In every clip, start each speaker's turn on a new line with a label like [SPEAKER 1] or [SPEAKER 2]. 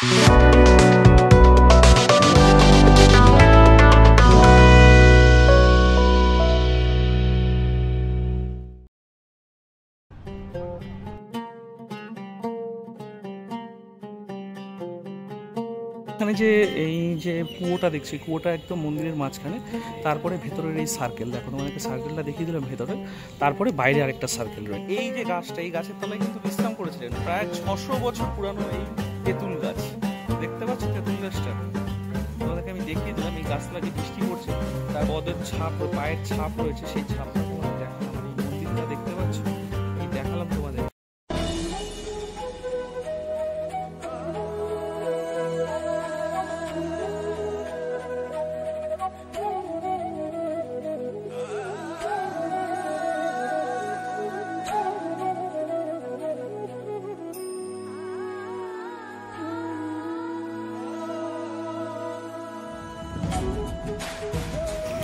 [SPEAKER 1] এখানে যে এই যে কুয়োটা দেখছি, কুয়োটা একদম মন্দিরের মাঝখানে, তারপরে ভেতরের এই সার্কেল, দেখো তোমাদেরকে সার্কেলটা দেখিয়ে দিলাম ভেতরে, তারপরে বাইরে আরেকটা সার্কেল রয়েছে। এই যে গাছটা, এই গাছের তলায় কিন্তু বিশ্রাম করেছিলেন প্রায় 600 বছর পুরানো এই তেঁতুল গাছ। দেখতে পাচ্ছ তেঁতুল গাছটা? তোমাদেরকে আমি দেখিয়ে দিলাম। এই গাছটা যে বৃষ্টি পড়ছে তার পদের ছাপ, পায়ের ছাপ রয়েছে, সেই ছাপটা তোমাদের দেখালাম। এই মন্দিরটা দেখতে পাচ্ছ, এই দেখালাম তোমাদের।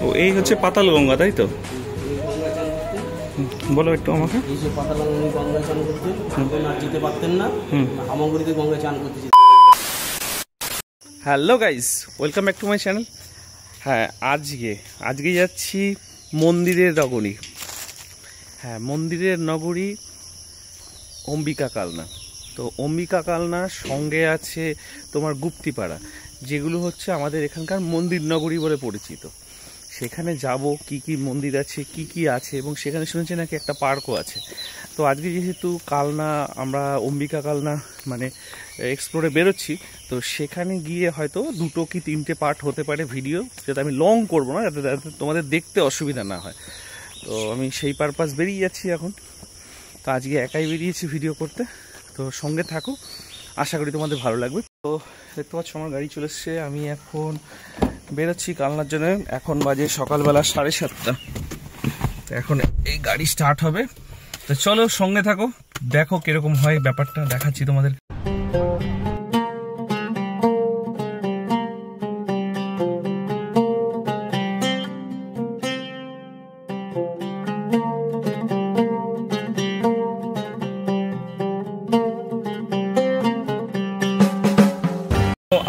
[SPEAKER 1] তো এই হচ্ছে পাতাল গঙ্গা, তাই তো? বলো একটু আমাকে।
[SPEAKER 2] এই যে পাতাল গঙ্গায় চান করতে আর যেতে পারতেন না, হামাগুড়িতে গঙ্গায় চান করতে।
[SPEAKER 1] Hello guys, welcome back to my channel. হ্যাঁ, আজকে যাচ্ছি মন্দিরের নগরী। হ্যাঁ, মন্দিরের নগরী অম্বিকা কালনা। তো অম্বিকা কালনার সঙ্গে আছে তোমার গুপ্তিপাড়া, যেগুলো হচ্ছে আমাদের এখানকার মন্দির নগরী বলে পরিচিত। সেখানে যাব, কি কি মন্দির আছে, কি কি আছে, এবং সেখানে শুনেছি নাকি একটা পার্কও আছে। তো আজকে যেহেতু কালনা, আমরা অম্বিকা কালনা মানে এক্সপ্লোরে বেরোচ্ছি, তো সেখানে গিয়ে হয়তো 2 কি 3টে পার্ট হতে পারে ভিডিও, যাতে আমি লং করবো না, যাতে তোমাদের দেখতে অসুবিধা না হয়। তো আমি সেই পারপাস বেরিয়ে যাচ্ছি এখন। তো আজকে একাই বেরিয়েছি ভিডিও করতে, তো সঙ্গে থাকো, আশা করি তোমাদের ভালো লাগবে। তো দেখতে পাচ্ছ আমার গাড়ি চলে এসছে, আমি এখন বেরোচ্ছি কালনার জন্য। এখন বাজে সকালবেলা 7:30। তো এখন এই গাড়ি স্টার্ট হবে। তো চলো সঙ্গে থাকো, দেখো কিরকম হয় ব্যাপারটা, দেখাচ্ছি তোমাদের।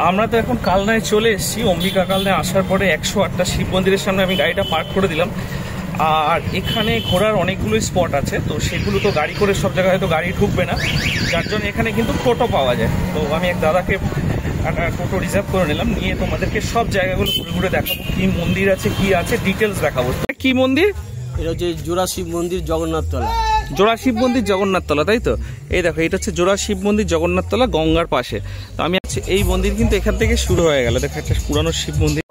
[SPEAKER 1] আমরা তো এখন কালনায় চলে এসেছি। অম্বিকা কালনায় আসার পরে 108টা শিব মন্দিরের সামনে আমি গাড়িটা পার্ক করে দিলাম। আর এখানে ঘোরার অনেকগুলো স্পট আছে, তো সেগুলো তো গাড়ি করে সব জায়গায় হয়তো গাড়ি ঢুকবে না, যার জন্য এখানে কিন্তু টোটো পাওয়া যায়। তো আমি এক দাদাকে একটা টোটো রিজার্ভ করে নিলাম, নিয়ে তোমাদেরকে সব জায়গাগুলো ঘুরে ঘুরে দেখাবো, কি মন্দির আছে, কি আছে, ডিটেলস দেখাবো। কি মন্দির?
[SPEAKER 2] এটা হচ্ছে জোড়া শিব মন্দির, জগন্নাথতলা।
[SPEAKER 1] জোড়া শিব মন্দির, জগন্নাথতলা, তাই তো? এই দেখো, এটা হচ্ছে জোড়া শিব মন্দির, জগন্নাথতলা, গঙ্গার পাশে। তো আমি এই মন্দির কিন্তু এখান থেকে শুরু হয়ে গেল। দেখো, একটা পুরানো শিব মন্দির।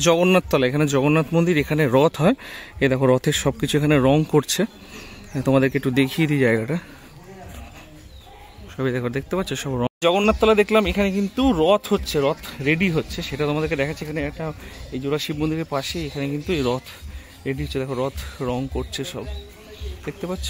[SPEAKER 1] জগন্নাথতলা, এখানে জগন্নাথ মন্দির, এখানে রথ হয়। এই দেখো রথের সবকিছু এখানে রং করছে। তোমাদেরকে একটু দেখিয়ে দিই জায়গাটা, সবই দেখো, দেখতে পাচ্ছ সব রং। জগন্নাথতলা দেখলাম, এখানে কিন্তু রথ হচ্ছে, রথ রেডি হচ্ছে, সেটা তোমাদেরকে দেখাচ্ছি। এখানে একটা এই জোড়া শিব মন্দিরের পাশে এখানে কিন্তু এই রথ রেডি হচ্ছে, দেখো রথ রং করছে সব, দেখতে পাচ্ছ।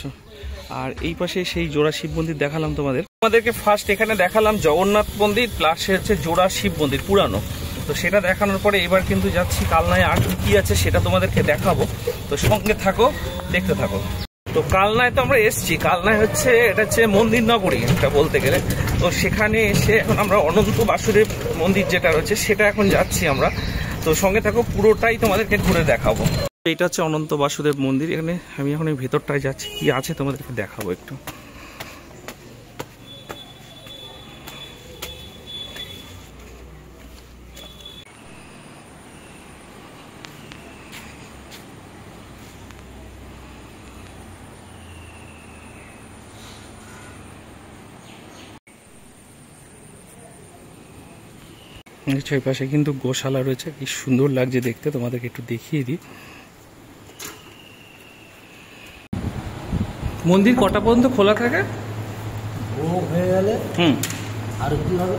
[SPEAKER 1] আর এই পাশে সেই জোড়া শিব মন্দির দেখালাম তোমাদেরকে ফার্স্ট এখানে দেখালাম জগন্নাথ মন্দির, প্লাস হচ্ছে জোড়া শিব মন্দির পুরানো। তো সেটা দেখানোর পরে এবার কিন্তু যাচ্ছি কালনায় আর কি আছে সেটা তোমাদেরকে দেখাবো। তো সঙ্গে থাকো, দেখতে থাকো। তো কালনায় তো আমরা এসছি, কালনায় হচ্ছে এটা হচ্ছে মন্দির নগরী একটা বলতে গেলে। তো সেখানে এসে এখন আমরা অনন্ত বাসুদেব মন্দির যেটা রয়েছে সেটা এখন যাচ্ছি আমরা। তো সঙ্গে থাকো, পুরোটাই তোমাদেরকে ঘুরে দেখাবো। এটা হচ্ছে অনন্ত বাসুদেব মন্দির। এখানে আমি এখন এই ভেতরটায় যাচ্ছি, কি আছে তোমাদেরকে দেখাবো একটু। এই পাশে কিন্তু গোশালা রয়েছে, কি সুন্দর লাগছে দেখতে, তোমাদেরকে একটু দেখিয়ে দিই। মন্দির কটা পর্যন্ত খোলা থাকে?
[SPEAKER 2] ভোগ হয়ে গেলে আর কি হবে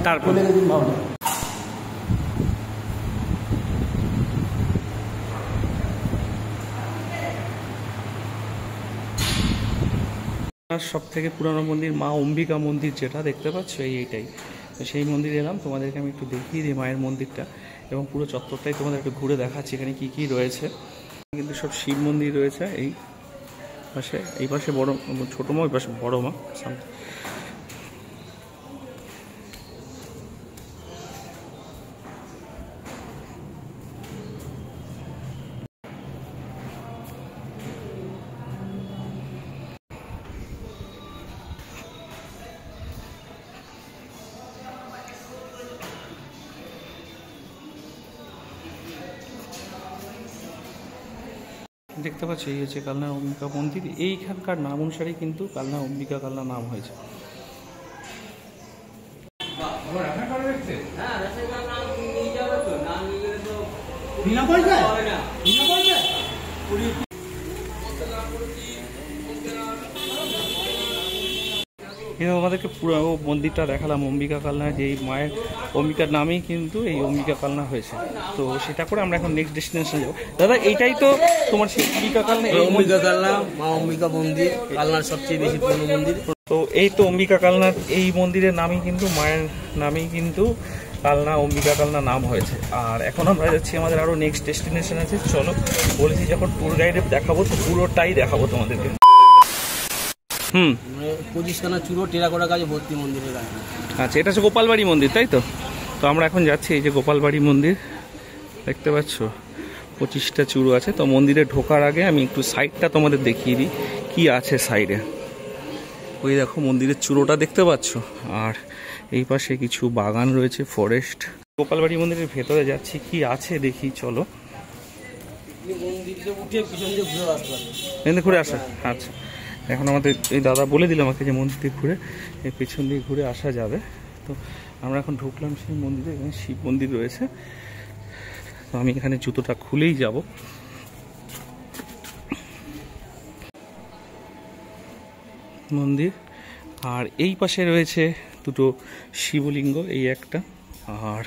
[SPEAKER 1] তারপর সব থেকে পুরানো মন্দির মা অম্বিকা মন্দির, যেটা দেখতে পাচ্ছ এইটাই। তো সেই মন্দিরে এলাম, তোমাদেরকে আমি একটু দেখিয়ে দিই মায়ের মন্দিরটা, এবং পুরো চত্বরটাই তোমাদের একটু ঘুরে দেখাচ্ছি এখানে কি কি রয়েছে। কিন্তু সব শিব মন্দির রয়েছে এই পাশে, এই পাশে বড় ছোটো মা, ওই পাশে বড় মা। দেখতে পাচ্ছি এই হচ্ছে কালনা অম্বিকা মন্দির। এইখানকার নাম অনুসারেই কিন্তু কালনা অম্বিকা কালনা নাম হয়েছে। আমাদেরকে পুরো মন্দিরটা দেখালাম অম্বিকা কালনা, যে এই মায়ের অম্বিকার নামেই কিন্তু এই অম্বিকা কালনা হয়েছে। তো সেটা করে আমরা এখন নেক্সট ডেস্টিনেশনে যাবো। দাদা এইটাই তো তোমার সেই অম্বিকা কালনা?
[SPEAKER 2] অম্বিকা কালনা মা অম্বিকা মন্দির কালনার সবচেয়ে বেশি পুরনো মন্দির।
[SPEAKER 1] তো এই তো অম্বিকা কালনার এই মন্দিরের নামই কিন্তু মায়ের নামেই কিন্তু কালনা অম্বিকা কালনা নাম হয়েছে। আর এখন আমরা যাচ্ছি, আমাদের আরো নেক্সট ডেস্টিনেশন আছে। চলো, বলেছি যখন ট্যুর গাইডে দেখাবো তো পুরোটাই দেখাবো তোমাদেরকে।
[SPEAKER 2] 25খানা চূড়ো টেরাকোটা কাজে ভর্তি মন্দিরের কাছে।
[SPEAKER 1] আচ্ছা, এটা হচ্ছে গোপালবাড়ি মন্দির, তাই তো? তো আমরা এখন যাচ্ছি এই যে গোপালবাড়ি মন্দির, দেখতে পাচ্ছ 25টা চূড়ো আছে। তো মন্দিরে ঢোকার আগে আমি একটু সাইডটা তোমাদের দেখিয়ে দিই কি আছে সাইডে। ওই দেখো মন্দিরের চূড়োটা দেখতে পাচ্ছ, আর এই পাশে কিছু বাগান রয়েছে, ফরেস্ট। গোপালবাড়ি মন্দিরের ভেতরে যাচ্ছি, কি আছে দেখি, চলো। ঘুরে আসা, আচ্ছা। এখন আমাদের এই দাদা বলে দিল আমাকে যে মন্দির দিয়ে ঘুরে এই পেছন দিয়ে ঘুরে আসা যাবে। তো আমরা এখন ঢুকলাম সেই মন্দিরে, এখানে শিব মন্দির রয়েছে। তো আমি এখানে জুতোটা খুলেই যাব। মন্দির, আর এই পাশে রয়েছে দুটো শিবলিঙ্গ, এই একটা, আর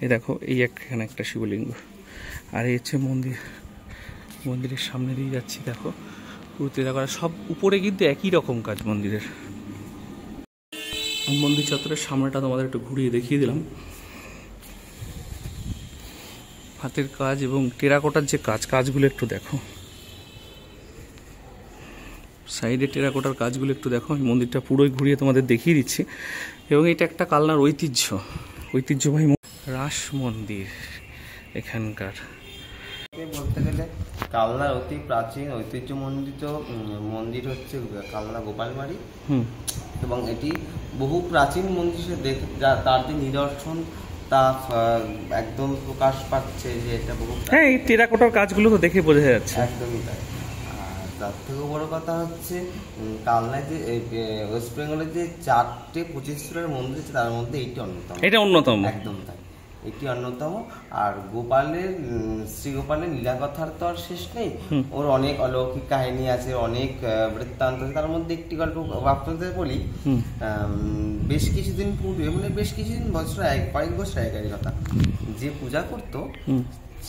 [SPEAKER 1] এই দেখো এই এখানে একটা শিবলিঙ্গ। আর এই হচ্ছে মন্দির, মন্দিরের সামনে দিয়ে যাচ্ছি, দেখো পুরো তেরা করা, সব উপরে কিন্তু একই রকম কাজ মন্দিরের। মন্দির চত্বরের সামনেটা তোমাদের একটু ঘুরিয়ে দেখিয়ে দিলাম। হাতের কাজ এবং টেরাকোটার যে কাজগুলো একটু দেখো, সাইডে টেরাকোটার কাজগুলো একটু দেখো। আমি মন্দিরটা পুরোই ঘুরিয়ে তোমাদের দেখিয়ে দিচ্ছি। এবং এটা একটা কালনার ঐতিহ্যবাহী রাস মন্দির এখানকার।
[SPEAKER 3] বলতে গেলে কালনার অতি প্রাচীন ঐতিহ্য মন্ডিত মন্দির হচ্ছে কালনা গোপালবাড়ি, এবং এটি বহু প্রাচীন মন্দির, যা তার যে নিদর্শন তা একদম প্রকাশ পাচ্ছে যে এটা বহু।
[SPEAKER 1] হ্যাঁ, এই টেরাকোটার কাজগুলো তো দেখে বোঝা যাচ্ছে।
[SPEAKER 3] একদমই তাই। তার থেকেও বড় কথা হচ্ছে কালনায় যে ওয়েস্ট বেঙ্গলের যে 4টে 25 মন্দির আছে তার মধ্যে এইটি অন্যতম।
[SPEAKER 1] এটা অন্যতম,
[SPEAKER 3] একদম তাই, এটি অন্যতম। আর শ্রীগোপালের লীলাকথার তো আর শেষ নেই। ওর অনেক অলৌকিক কাহিনী আছে, অনেক বৃত্তান্ত আছে। তার মধ্যে একটি গল্প আপনাদের বলি। বেশ কিছুদিন পূর্বে, মানে বেশ কিছুদিন কয়েক বছর আগের কথা, যে পূজা করতো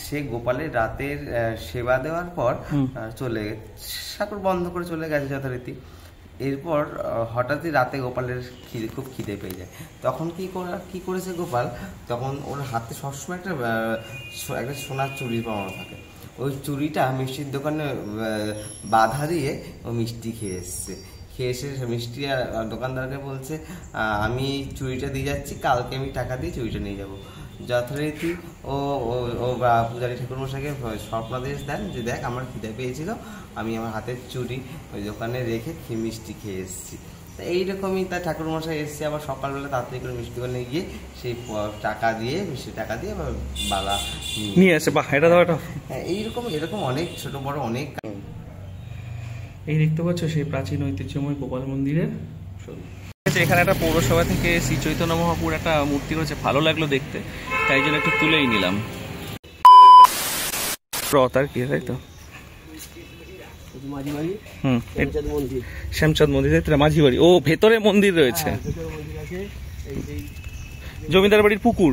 [SPEAKER 3] সে গোপালের রাতের সেবা দেওয়ার পর ঠাকুর বন্ধ করে চলে গেছে যথারীতি। এরপর হঠাৎই রাতে গোপালের খুব খিদে পেয়ে যায়। তখন কি করেছে গোপাল, তখন ওর হাতে সবসময় একটা সোনার চুড়ি পাওয়া থাকে। ওই চুড়িটা মিষ্টির দোকানে বাধা দিয়ে ও মিষ্টি খেয়ে এসে মিষ্টি দোকানদারকে বলছে, আমি চুড়িটা দিয়ে যাচ্ছি, কালকে আমি টাকা দিয়ে চুড়িটা নিয়ে যাবো। যথারীতি ও পূজারী ঠাকুরমশাইকে স্বপ্নাদেশ দেন যে দেখ আমার খিদে পেয়েছিল, আমি আমার হাতের চুড়ি ওই দোকানে রেখে মিষ্টি খেয়ে এসেছি। তা এইরকমই তার ঠাকুরমশাই এসছে আবার সকালবেলা তাড়াতাড়ি করে মিষ্টি দোকানে গিয়ে সেই মিষ্টি টাকা দিয়ে বালা
[SPEAKER 1] নিয়ে আসে। বাহ, এটা দাও।
[SPEAKER 3] হ্যাঁ, এরকম অনেক ছোট বড় অনেক।
[SPEAKER 1] এই দেখতে পাচ্ছ সেই প্রাচীন ঐতিহ্যময় গোপাল মন্দিরের এখানে একটা পৌরসভা থেকে শ্রী চৈতন্য মহাপুর একটা মূর্তি রয়েছে, ভালো লাগলো দেখতে, তাই জন্য একটু তুলেই নিলাম। আর কি, তাই তো? শ্যামচাঁদ মন্দির, তাই তো? মাঝি বাড়ি, ও ভেতরে মন্দির রয়েছে, জমিদার বাড়ির পুকুর।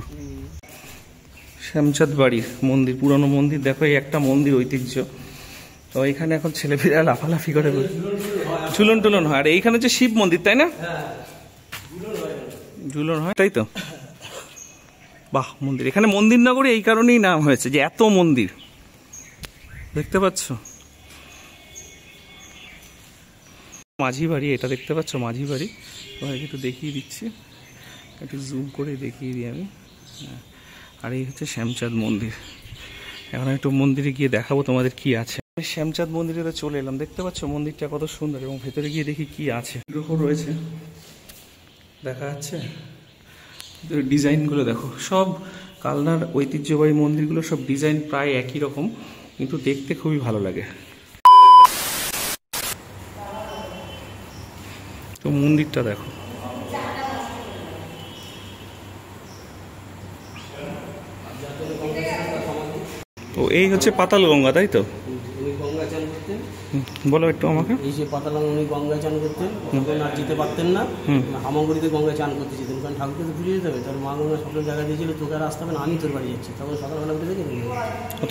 [SPEAKER 1] শ্যামচাঁদ বাড়ির মন্দির, পুরানো মন্দির। দেখো এই একটা মন্দির ঐতিহ্য। তো এখানে এখন ছেলেপেলেরা লাফালাফি করে, ঝুলন টুলন হয়। আর এইখানে হচ্ছে শিব মন্দির, তাই না? ঝুলন হয়, তাই তো? বাহ, মন্দির। এখানে মন্দির নগরী এই কারণেই নাম হয়েছে যে এত মন্দির, দেখতে পাচ্ছ? মাঝি বাড়ি, এটা দেখতে পাচ্ছ মাঝি বাড়ি। তোমাকে একটু দেখিয়ে দিচ্ছি, একটু জুম করে দেখিয়ে দিই আমি। আর এই হচ্ছে শ্যামচাঁদ মন্দির। এখন একটু মন্দিরে গিয়ে দেখাবো তোমাদের কি আছে। শ্যামচাঁদ মন্দিরে তো চলে এলাম, দেখতে পাচ্ছ মন্দিরটা কত সুন্দর, এবং ভেতরে গিয়ে দেখি কি আছে। গ্রহ রয়েছে, দেখা যাচ্ছে ডিজাইনগুলো দেখো, সব কালনার ঐতিহ্যবাহী মন্দিরগুলো সব ডিজাইন প্রায় একই রকম, কিন্তু দেখতে খুবই ভালো লাগে। তো মন্দিরটা দেখো, ও এই হচ্ছে পাতাল গঙ্গা, তাই তো? বলো একটু আমাকে।
[SPEAKER 2] এই যে পাতালগঙ্গা, উনি গঙ্গায় চান করতেন, আর যেতে পারতেন না, হামাগুড়িতে গঙ্গায় চান করতে যেতেন, কারণ ঠাকুরকে তো পুজো যেতে হবে। তার মা গঙ্গা সকল জায়গায় দিয়েছিল, তোকে আর আসতে হবে না, আমি তোর বাড়ি যাচ্ছি। তখন সকালবেলা উঠে দেখে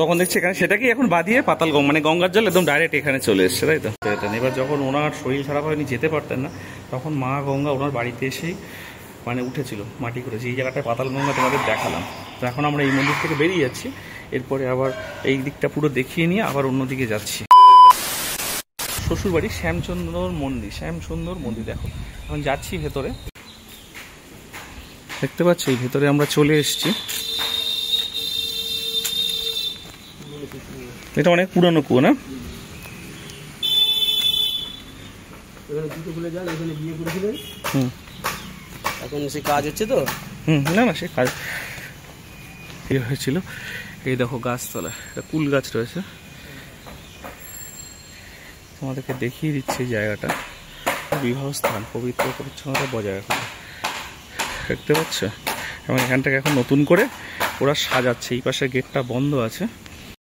[SPEAKER 1] তখন দেখছি এখানে সেটা কি এখন বাদিয়ে পাতাল গঙ্গা, মানে গঙ্গার জল একদম ডাইরেক্ট এখানে চলে এসছে, তাই তো? এবার যখন ওনার শরীর খারাপ হয়নি, যেতে পারতেন না, তখন মা গঙ্গা ওনার বাড়িতে এসেই মানে উঠেছিল, মাটি করেছে। এই জায়গাটায় পাতাল গঙ্গা তোমাদের দেখালাম। তো এখন আমরা এই মন্দির থেকে বেরিয়ে যাচ্ছি, এরপরে আবার এই দিকটা পুরো দেখিয়ে নিয়ে আবার অন্যদিকে যাচ্ছি। শ্বশুরবাড়ি শ্যামচন্দ্র মন্দির, শ্যামসুন্দর মন্দির। দেখো এখন যাচ্ছি ভেতরে, দেখতে পাচ্ছ এই ভেতরে আমরা চলে এসেছি। এটা অনেক পুরানো কুয়ো, না?
[SPEAKER 2] এখন সে কাজ হচ্ছে তো,
[SPEAKER 1] না না, সে কাজ হয়েছিল। এই দেখো গাছতলা, এটা কুল গাছ রয়েছে, তোমাদেরকে দেখিয়ে দিচ্ছে এই জায়গাটা। বিবাহ স্থান, পবিত্র পরিচ্ছন্নতা বজায় রাখা, দেখতে পাচ্ছ? এবং এখানটাকে এখন নতুন করে ওরা সাজাচ্ছে। এই পাশে গেটটা বন্ধ আছে।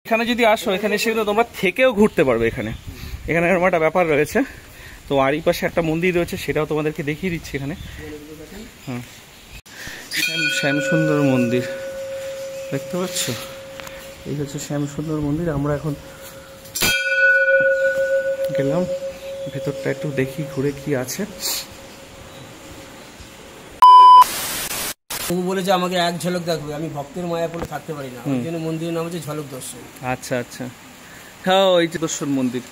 [SPEAKER 1] এখানে যদি আসো, এখানে এসে কিন্তু তোমরা থেকেও ঘুরতে পারবে। এখানে এরকম একটা ব্যাপার রয়েছে। তো আর এই পাশে একটা মন্দির রয়েছে, সেটাও তোমাদেরকে দেখিয়ে দিচ্ছি এখানে। শ্যামসুন্দর মন্দির, দেখতে পাচ্ছ? এই হচ্ছে শ্যামসুন্দর মন্দির। আমরা এখন গেলাম ভেতরটা, একটু দেখি ঘুরে কি আছে।
[SPEAKER 2] ও বলেছে আমাকে এক ঝলক দেখবে, আমি ভক্তের মায়া পড়ে থাকতে পারি না, ওই জন্য মন্দিরের নাম হচ্ছে ঝলক দর্শন।
[SPEAKER 1] আচ্ছা আচ্ছা, হ্যাঁ ওই যে দর্শন মন্দির।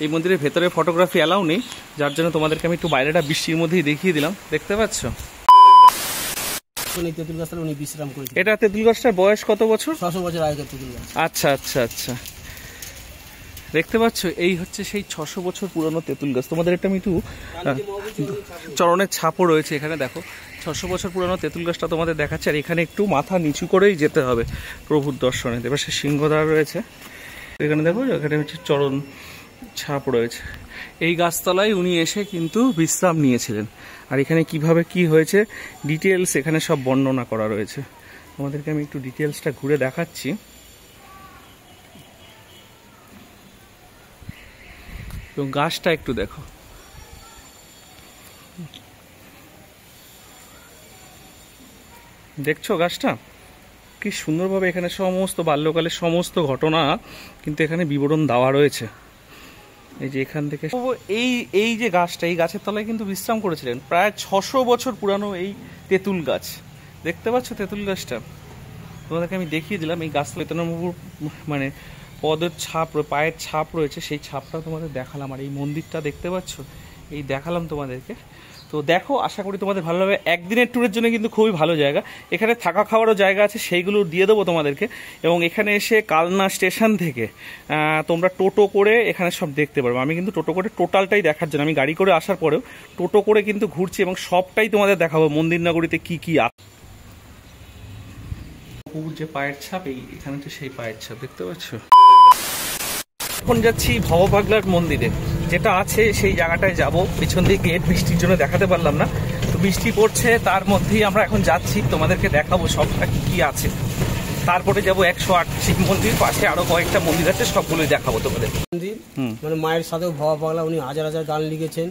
[SPEAKER 1] এই মন্দিরের ভেতরে ফটোগ্রাফি অ্যালাউ নেই, যার জন্য তোমাদেরকে আমি একটু বাইরেটা বৃষ্টির মধ্যেই দেখিয়ে দিলাম, দেখতে পাচ্ছ?
[SPEAKER 2] তেঁতুল গাছটা উনি বিশ্রাম করেছেন।
[SPEAKER 1] এটা তেঁতুল গাছটার বয়স কত বছর? 600
[SPEAKER 2] বছর আগের তেঁতুল গাছ।
[SPEAKER 1] আচ্ছা আচ্ছা আচ্ছা, দেখতে পাচ্ছ এই হচ্ছে সেই 600 বছর পুরনো তেঁতুল গাছ। তোমাদের একটা আমি একটু চরণের ছাপও রয়েছে এখানে, দেখো 600 বছর পুরনো তেঁতুল গাছটা তোমাদের দেখাচ্ছে। আর এখানে একটু মাথা নিচু করেই যেতে হবে প্রভুর দর্শনে। এবার সে সিংহদ্বার রয়েছে এখানে, দেখো এখানে হচ্ছে চরণ ছাপ রয়েছে। এই গাছতলায় উনি এসে কিন্তু বিশ্রাম নিয়েছিলেন। আর এখানে কিভাবে কি হয়েছে ডিটেলস এখানে সব বর্ণনা করা রয়েছে। তোমাদেরকে আমি একটু ডিটেলসটা ঘুরে দেখাচ্ছি। তো গাছটা একটু দেখো, দেখছো গাছটা কি সুন্দরভাবে এখানে সমস্ত বাল্যকালের সমস্ত ঘটনা কিন্তু এখানে বিবরণ দেওয়া রয়েছে। এই যে এখান থেকে এই যে গাছটা, এই গাছের তলায় কিন্তু বিশ্রাম করেছিলেন। প্রায় 600 বছর পুরানো এই তেঁতুল গাছ, দেখতে পাচ্ছ তেঁতুল গাছটা? তোমাদেরকে আমি দেখিয়ে দিলাম। এই গাছ চৈতন্যবাবুর মানে পদের ছাপ, পায়ের ছাপ রয়েছে, সেই ছাপটা তোমাদের দেখালাম। আর এই মন্দিরটা দেখতে পাচ্ছ, এই দেখালাম তোমাদেরকে। তো দেখো, আশা করি তোমাদের ভালো লাগবে। একদিনের ট্যুরের জন্য কিন্তু খুবই ভালো জায়গা। এখানে থাকা খাওয়ারও জায়গা আছে, সেইগুলো দিয়ে দেবো তোমাদেরকে। এবং এখানে এসে কালনা স্টেশন থেকে তোমরা টোটো করে এখানে সব দেখতে পারবে। আমি কিন্তু টোটো করে টোটালটাই দেখার জন্য, আমি গাড়ি করে আসার পরেও টোটো করে কিন্তু ঘুরছি এবং সবটাই তোমাদের দেখাবো মন্দির নগরীতে কি কি আছে। যে পায়ের ছাপ, এখানে তো সেই পায়ের ছাপ, দেখতে পাচ্ছ? এখন যাচ্ছি ভবপাগলার মন্দিরে, যেটা আছে সেই জায়গাটায় যাব। পিছন দিকে গেট বৃষ্টির জন্য দেখাতে পারলাম না, তো বৃষ্টি পড়ছে, তার মধ্যেই আমরা এখন যাচ্ছি, তোমাদেরকে দেখাবো সবটা কি কি আছে। তারপরে যাবো 108 শিব মন্দির, পাশে আরো কয়েকটা মন্দির আছে, সবগুলোই দেখাবো তোমাদের।
[SPEAKER 2] মন্দির মানে মায়ের সাথেও ভবা পাগলা, উনি হাজার হাজার গান লিখেছেন।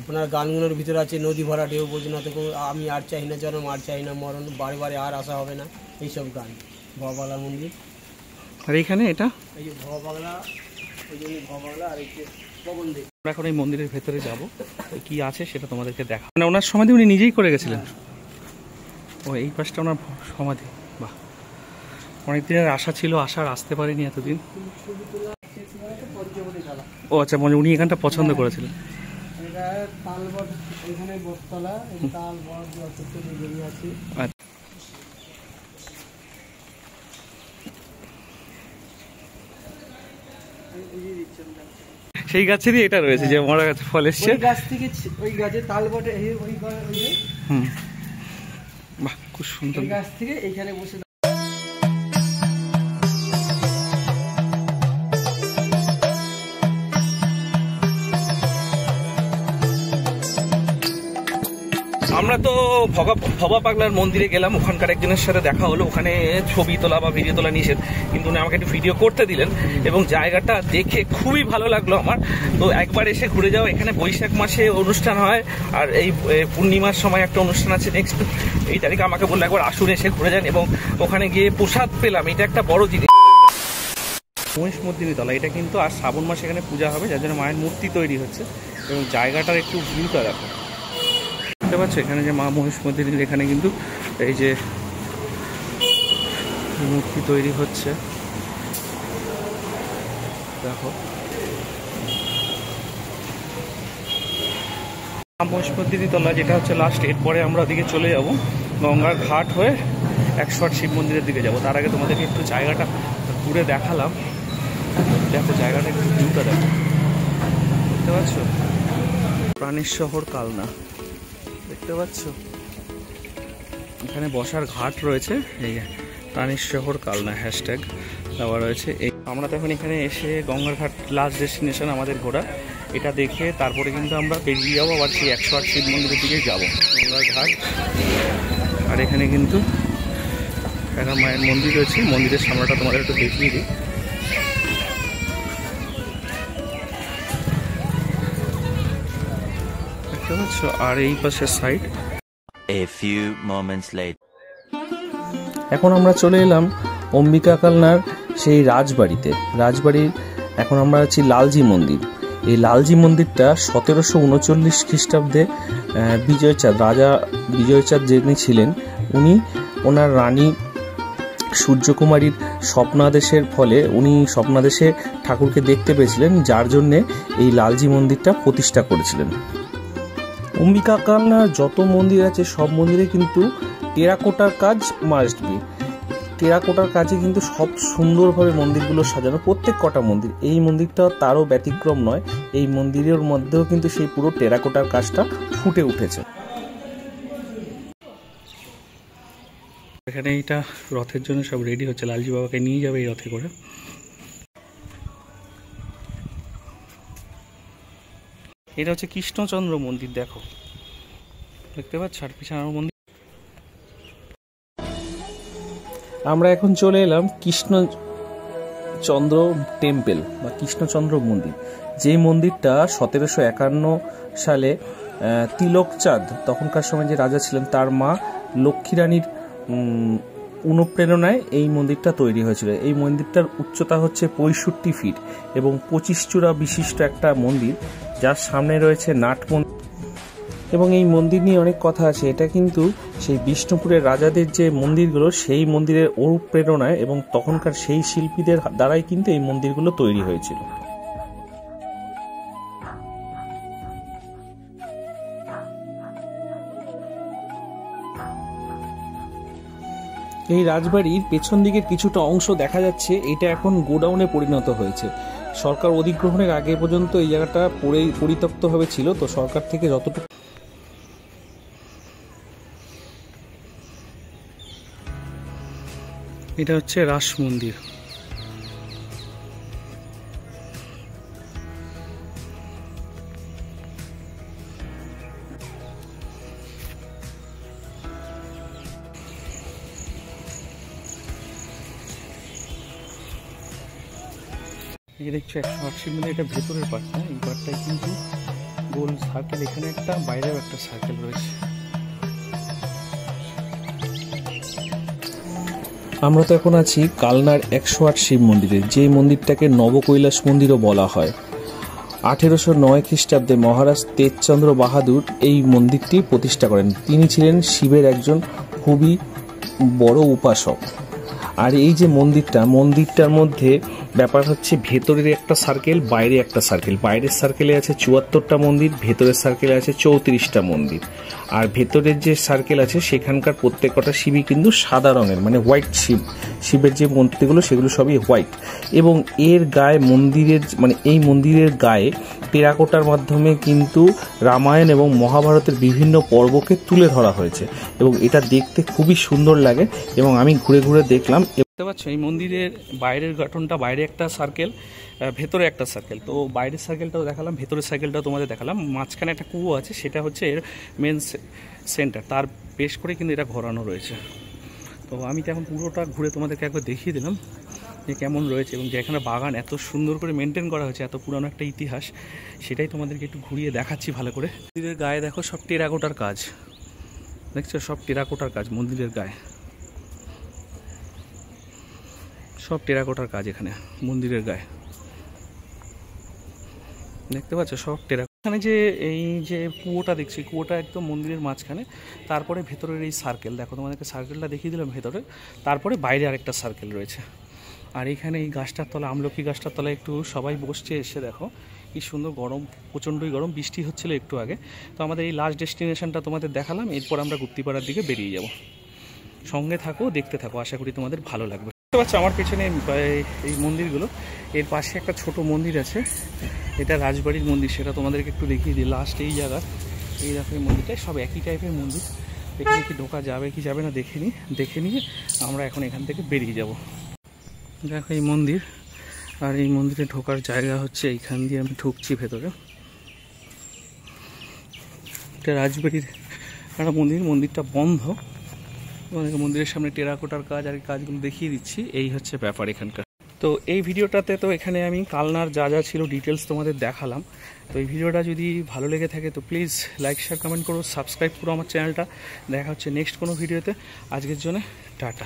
[SPEAKER 2] ওনার গানগুলোর ভিতরে আছে নদী ভরা ঢেউ বোঝনা থেকে, আমি আর চাই না জন্ম, আর চাই না মরণ, বারে বারে আর আসা হবে না, এইসব গান। ভবা পাগলা মন্দির।
[SPEAKER 1] আর এখানে এটা
[SPEAKER 2] এই যে ভবা পাগলা, ওই জন্য ভবা পাগলা। আর এই যে পবন দেব।
[SPEAKER 1] আমরা এখন এই মন্দিরের ভেতরে যাব, কি আছে সেটা তোমাদেরকে দেখা। মানে ওনার সমাধি উনি নিজেই করে গেছিলেন। ও এই পাশটা ওনার সমাধি। বাহ, অনেকদিনের আশা ছিল, আসার আসতে পারিনি এতদিন। ও আচ্ছা, মানে উনি এখানটা পছন্দ করেছিলেন।
[SPEAKER 2] এটা তালবট, এখানে বটতলা, এই তালবট বেরিয়ে আছে।
[SPEAKER 1] সেই গাছেরই এটা রয়েছে যে মরা গাছে ফল এসছে।
[SPEAKER 2] ওই গাছ থেকে, ওই গাছে তালবটে, ওই
[SPEAKER 1] বাহ, খুব সুন্দর।
[SPEAKER 2] গাছ থেকে এইখানে বসে
[SPEAKER 1] আমরা তো ভবা পাগলার মন্দিরে গেলাম, ওখানকার একজনের সাথে দেখা হলো। ওখানে ছবি তোলা বা ভিডিও তোলা নিষেধ, কিন্তু উনি আমাকে একটু ভিডিও করতে দিলেন এবং জায়গাটা দেখে খুবই ভালো লাগলো আমার। তো একবার এসে ঘুরে যাও। এখানে বৈশাখ মাসে অনুষ্ঠান হয়, আর এই পূর্ণিমার সময় একটা অনুষ্ঠান আছে নেক্সট এই তারিখে। আমাকে বললো একবার আসুন, এসে ঘুরে যান। এবং ওখানে গিয়ে প্রসাদ পেলাম, এটা একটা বড় জিনিস। মহিষমর্দিনী তলা, এটা কিন্তু আর শ্রাবণ মাসে এখানে পূজা হবে, যার জন্য মায়ের মূর্তি তৈরি হচ্ছে। এবং জায়গাটার একটু ভিউটা দেখো, দেখতে পাচ্ছ এখানে যে মা মহিষমর্দিনীর এখানে কিন্তু এই যে মূর্তি তৈরি হচ্ছে, দেখো। মা মহিষমর্দিনী তলা যেটা হচ্ছে লাস্ট, এরপরে আমরা ওদিকে চলে যাব গঙ্গার ঘাট হয়ে 108 শিব মন্দিরের দিকে যাব। তার আগে তোমাদেরকে একটু জায়গাটা ঘুরে দেখালাম। দেখো জায়গাটা একটু ভিউটা দেখো, দেখতে পাচ্ছ প্রাণের শহর কালনা, দেখতে পাচ্ছ এখানে বসার ঘাট রয়েছে। এই প্রাণের শহর কালনা হ্যাশট্যাগ দেওয়া রয়েছে। এই আমরা তো এখন এখানে এসে গঙ্গার ঘাট লাস্ট ডেস্টিনেশন আমাদের ঘোরা, এটা দেখে তারপরে কিন্তু আমরা বেরিয়ে যাবো আবার সেই 108 শিব মন্দিরের দিকে যাবো, গঙ্গার ঘাট। আর এখানে কিন্তু একটা মায়ের মন্দির রয়েছে, মন্দিরের সামনেটা তোমাদের একটু দেখিয়ে দিই। দেখতে পাচ্ছ, আর এই পাশের side.
[SPEAKER 4] A few moments later.
[SPEAKER 1] এখন আমরা চলে এলাম অম্বিকা কালনার সেই রাজবাড়িতে। রাজবাড়ির এখন আমরা আছি লালজি মন্দির। এই লালজি মন্দিরটা 1739 খ্রিস্টাব্দে বিজয়চাঁদ, রাজা বিজয়চাঁদ যিনি ছিলেন, উনি ওনার রানী সূর্যকুমারীর স্বপ্নাদেশের ফলে উনি স্বপ্নাদেশে ঠাকুরকে দেখতে পেয়েছিলেন, যার জন্যে এই লালজি মন্দিরটা প্রতিষ্ঠা করেছিলেন। অম্বিকা কালনার যত মন্দির আছে সব মন্দিরে কিন্তু টেরাকোটার কাজ মাস্ট বি। টেরাকোটার কাজে কিন্তু সব সুন্দরভাবে মন্দিরগুলো সাজানো, প্রত্যেক কটা মন্দির। এই মন্দিরটা তারও ব্যতিক্রম নয়, এই মন্দিরের মধ্যেও কিন্তু সেই পুরো টেরাকোটার কাজটা ফুটে উঠেছে। এখানে এইটা রথের জন্য সব রেডি হচ্ছে, লালজি বাবাকে নিয়ে যাবে এই রথে করে। এটা হচ্ছে কৃষ্ণচন্দ্র মন্দির, দেখো দেখতে পাচ্ছ, আর পিছনে মন্দির। আমরা এখন চলে এলাম কৃষ্ণচন্দ্র টেম্পল বা কৃষ্ণচন্দ্র মন্দির, যে মন্দিরটা 1751 সালে তিলকচাঁদ, তখনকার সময় যে রাজা ছিলেন, তার মা লক্ষ্মীরানীর অনুপ্রেরণায় এই মন্দিরটা তৈরি হয়েছিল। এই মন্দিরটার উচ্চতা হচ্ছে 65 ফিট এবং 25 চূড়া বিশিষ্ট একটা মন্দির, যার সামনে রয়েছে নাট মন্দির। এবং এই মন্দির নিয়ে অনেক কথা আছে। এটা কিন্তু সেই বিষ্ণুপুরের রাজাদের যে মন্দিরগুলো, সেই মন্দিরের অনুপ্রেরণায় এবং তখনকার সেই শিল্পীদের দ্বারাই কিন্তু এই মন্দিরগুলো তৈরি হয়েছিল। এই রাজবাড়ির পেছন দিকের কিছুটা অংশ দেখা যাচ্ছে, এটা এখন গোডাউনে পরিণত হয়েছে। সরকার অধিগ্রহণের আগে পর্যন্ত এই জায়গাটা পরিত্যক্তভাবে ছিল, তো সরকার থেকে যতটুকু। এটা হচ্ছে রাস মন্দির। এই দেখছো 180 মধ্যে এটা ভেতরের পার্টটা, এই পার্টটায় কিন্তু গোল সার্কেল, এখানে একটা বাইরেও একটা সার্কেল রয়েছে। আমরা তো এখন আছি কালনার 108 শিব মন্দিরে, যে মন্দিরটাকে নবকৈলাস মন্দিরও বলা হয়। 1809 খ্রিস্টাব্দে মহারাজ তেজচন্দ্র বাহাদুর এই মন্দিরটি প্রতিষ্ঠা করেন। তিনি ছিলেন শিবের একজন খুবই বড় উপাসক। আর এই যে মন্দিরটার মধ্যে ব্যাপার হচ্ছে ভেতরের একটা সার্কেল, বাইরে একটা সার্কেল। বাইরের সার্কেলে আছে 74টা মন্দির, ভেতরের সার্কেলে আছে 34টা মন্দির। আর ভেতরের যে সার্কেল আছে সেখানকার প্রত্যেকটা শিবই কিন্তু সাদা রঙের, মানে হোয়াইট শিবের যে মূর্তিগুলো সেগুলো সবই হোয়াইট। এবং এর গায়ে এই মন্দিরের গায়ে টেরাকোটার মাধ্যমে কিন্তু রামায়ণ এবং মহাভারতের বিভিন্ন পর্বকে তুলে ধরা হয়েছে এবং এটা দেখতে খুবই সুন্দর লাগে। এবং আমি ঘুরে ঘুরে দেখলাম। দেখতে পাচ্ছ এই মন্দিরের বাইরের গঠনটা, বাইরে একটা সার্কেল, ভেতরে একটা সার্কেল। তো বাইরের সার্কেলটাও দেখালাম, ভেতরের সার্কেলটাও তোমাদের দেখালাম। মাঝখানে একটা কুয়ো আছে, সেটা হচ্ছে এর মেন সেন্টার, তার বেশ করে কিন্তু এটা ঘোরানো রয়েছে। তো আমি তো এখন পুরোটা ঘুরে তোমাদেরকে একবার দেখিয়ে দিলাম যে কেমন রয়েছে এবং যেখানে বাগান এত সুন্দর করে মেনটেন করা হয়েছে, এত পুরানো একটা ইতিহাস, সেটাই তোমাদেরকে একটু ঘুরিয়ে দেখাচ্ছি ভালো করে। মন্দিরের গায়ে দেখো সব টেরাকোটার কাজ, দেখছো সব টেরাকোটার কাজ মন্দিরের গায়ে, সব টেরাকোটার কাজ এখানে মন্দিরের গায়ে, দেখতে পাচ্ছ সব টেরাকোটা। এখানে যে এই যে কুয়োটা দেখছি, কুয়োটা একদম মন্দিরের মাঝখানে, তারপরে ভেতরের এই সার্কেল দেখো, তোমাদেরকে সার্কেলটা দেখিয়ে দিলাম ভেতরে, তারপরে বাইরে আরেকটা সার্কেল রয়েছে। আর এখানে এই গাছটার তলা, আমলকি গাছটার তলায় একটু সবাই বসছে এসে, দেখো কি সুন্দর গরম, প্রচণ্ডই গরম, বৃষ্টি হচ্ছিল একটু আগে। তো আমাদের এই লাস্ট ডেস্টিনেশনটা তোমাদের দেখালাম, এরপর আমরা গুপ্তিপাড়ার দিকে বেরিয়ে যাব। সঙ্গে থাকো, দেখতে থাকো, আশা করি তোমাদের ভালো লাগবে। দেখতে পাচ্ছ আমার পেছনে এই মন্দিরগুলো, এর পাশে একটা ছোট মন্দির আছে, এটা রাজবাড়ির মন্দির, সেটা তোমাদেরকে একটু দেখিয়ে দিই। লাস্ট এই জায়গা, এই দেখো এই মন্দিরটাই, সব একই টাইপের মন্দির। এখানে কি ঢোকা যাবে কি যাবে না দেখে নিয়ে আমরা এখন এখান থেকে বেরিয়ে যাব। দেখো এই মন্দির, আর এই মন্দিরে ঢোকার জায়গা হচ্ছে এইখান দিয়ে আমি ঢুকছি ভেতরে। এটা রাজবাড়ির একটা মন্দিরটা বন্ধ। মন্দিরের সামনে টেরাকোটার কাজ আর কাজগুলো দেখিয়ে দিচ্ছি, এই হচ্ছে ব্যাপার এখানকার। তো এই ভিডিওটাতে তো এখানে আমি কালনার যা যা ছিল ডিটেলস তোমাদের দেখালাম। তো এই ভিডিওটা যদি ভালো লেগে থাকে তো প্লিজ লাইক শেয়ার কমেন্ট করো, সাবস্ক্রাইব করো আমার চ্যানেলটা। দেখা হচ্ছে নেক্সট কোনো ভিডিওতে। আজকের জন্য টাটা।